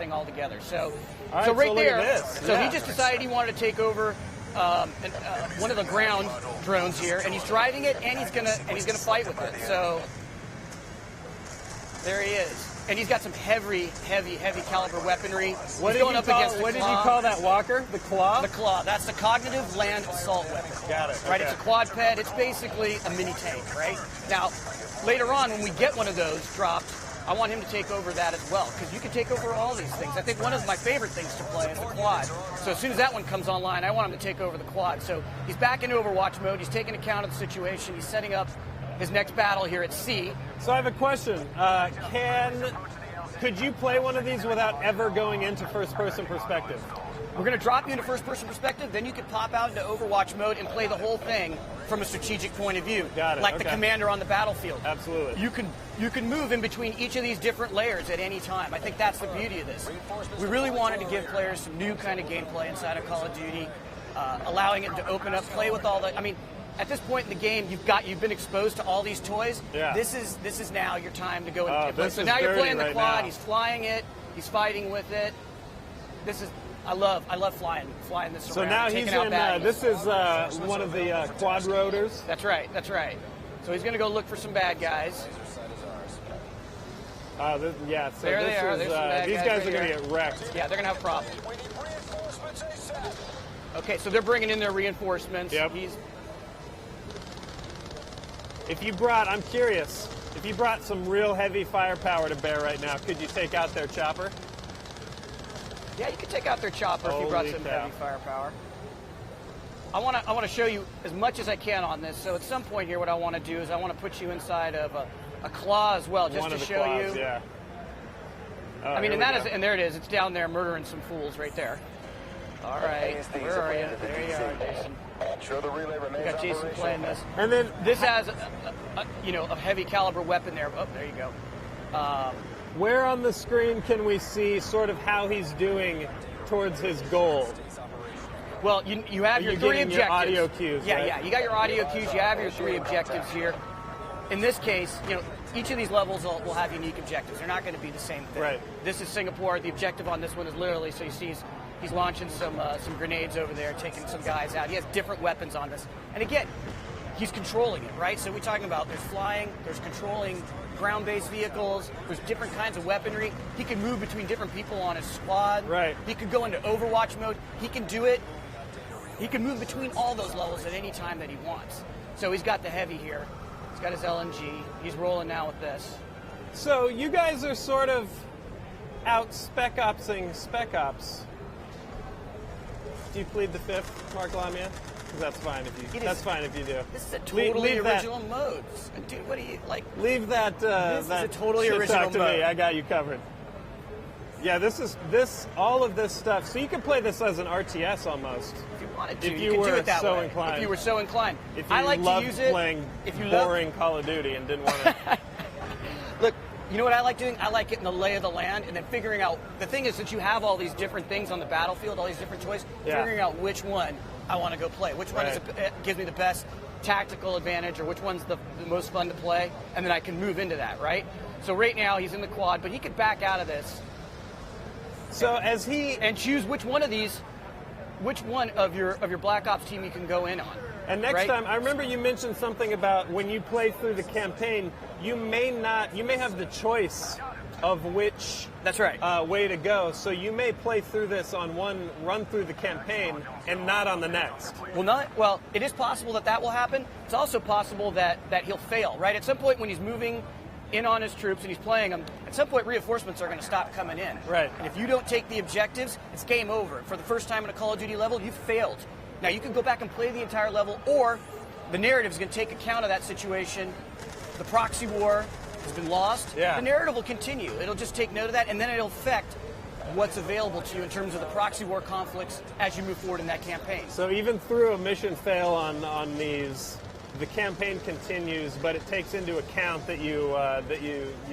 thing all together. So, All right, so right so look there, at this. so Yeah. he just decided he wanted to take over one of the ground drones here, and he's driving it, and he's gonna fight with it. So there he is. And he's got some heavy caliber weaponry. What he's did going you up call, against the what did claw. you call that walker? The claw? The claw. That's the cognitive land assault weapon. Got it. Right, Okay. it's a quadruped. It's basically a mini tank, right? Now, later on, when we get one of those dropped, I want him to take over that as well, because you can take over all these things. I think one of my favorite things to play is the quad. So as soon as that one comes online, I want him to take over the quad. So he's back into Overwatch mode. He's taking account of the situation. He's setting up his next battle here at C. So I have a question. Could you play one of these without ever going into first-person perspective? We're going to drop you into first-person perspective, then you can pop out into Overwatch mode and play the whole thing from a strategic point of view. Got it, like the okay. commander on the battlefield. Absolutely. You can move in between each of these different layers at any time. I think that's the beauty of this. We really wanted to give players some new kind of gameplay inside of Call of Duty, allowing it to open up, play with all the. I mean, at this point in the game, you've been exposed to all these toys. Yeah. This is now your time to go and play. this So is now you're dirty playing the right quad. now. He's flying it. He's fighting with it. I love flying this So around. now taking he's out in, baddies. this is one of the quadrotors. That's right. So he's going to go look for some bad guys. So There they are. There's some bad these guys guys right are going to here. get wrecked. Yeah, they're going to have problems. Okay, so they're bringing in their reinforcements. Yep. I'm curious, if you brought some real heavy firepower to bear right now, could you take out their chopper? Yeah, you can take out their chopper if you brought Holy some cow. heavy firepower. I want to show you as much as I can on this. So at some point here, what I want to do is I want to put you inside of a claw as well, just One to of the show claws, you. Yeah. I mean, and there it is. It's down there murdering some fools right there. All right, where are you? There you are, Jason. We got Jason playing this. And then This has a heavy caliber weapon there. Oh, there you go. where on the screen can we see sort of how he's doing towards his goal? Well, you have your You're three getting your objectives. audio cues, Yeah, right? yeah. You got your audio cues. You have your three objectives here. In this case, each of these levels will have unique objectives. They're not going to be the same thing. Right. This is Singapore. The objective on this one is literally, so you see he's launching some grenades over there, taking some guys out. He has different weapons on this. And again, he's controlling it, right? So we're talking about there's flying, there's controlling ground-based vehicles, there's different kinds of weaponry. He can move between different people on his squad. Right. He could go into Overwatch mode. He can do it. He can move between all those levels at any time that he wants. So he's got the heavy here. He's got his LMG. He's rolling now with this. So you guys are sort of out spec opsing Spec Ops. Do you plead the fifth, Mark Lamia? Because that's fine if you. That's fine if you do. This is a totally Leave that- original mode. Dude, what do you like? Leave that. This is that a totally shit original talk to mode. me. I got you covered. Yeah, all of this stuff. So you could play this as an RTS almost. If you wanted to, If you you could do were it that so way. inclined. If you were so inclined. If you I like loved to use it. playing If you boring Call of Duty and didn't want to. Look, you know what I like doing? I like getting the lay of the land and then figuring out. The thing is, since you have all these different things on the battlefield, all these different toys, Yeah. figuring out which one I want to go play, which one Right. gives me the best tactical advantage, or which one's the most fun to play, and then I can move into that, right? So right now he's in the quad, but he could back out of this So as he and choose which one of these, which one of your Black Ops team you can go in on. And next right? time, I remember you mentioned something about when you play through the campaign, you may have the choice of which That's right. way to go. So you may play through this on one run through the campaign and not on the next. Well, it is possible that will happen. It's also possible that he'll fail, right? At some point when he's moving in on his troops and he's playing them, at some point reinforcements are going to stop coming in. Right. And if you don't take the objectives, it's game over. For the first time in a Call of Duty level, you've failed. Now, you can go back and play the entire level, or the narrative is going to take account of that situation. The proxy war has been lost. Yeah. The narrative will continue. It'll just take note of that, and then it'll affect what's available to you in terms of the proxy war conflicts as you move forward in that campaign. So even through a mission fail on these, the campaign continues, but it takes into account that you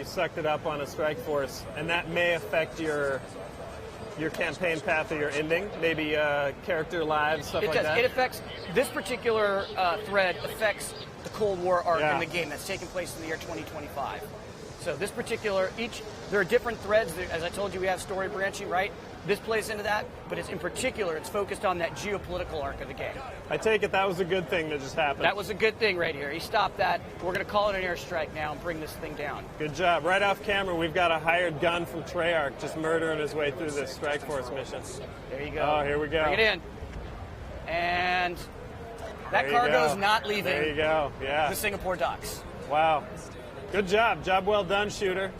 sucked it up on a strike force, and that may affect your campaign path or your ending, maybe character lives, stuff like that. It affects this particular thread affects the Cold War arc Yeah. in the game that's taking place in the year 2025. So this particular, there are different threads. As I told you, we have story branching, right? This plays into that, but it's in particular, it's focused on that geopolitical arc of the game. I take it that was a good thing that just happened. That was a good thing right here. He stopped that. We're going to call it an airstrike now and bring this thing down. Good job. Right off camera, we've got a hired gun from Treyarch just murdering his way through this Strike Force mission. There you go. Oh, here we go. Bring it in. And that cargo's not leaving There you go. Yeah. the Singapore docks. Wow. Good job. Job well done, shooter.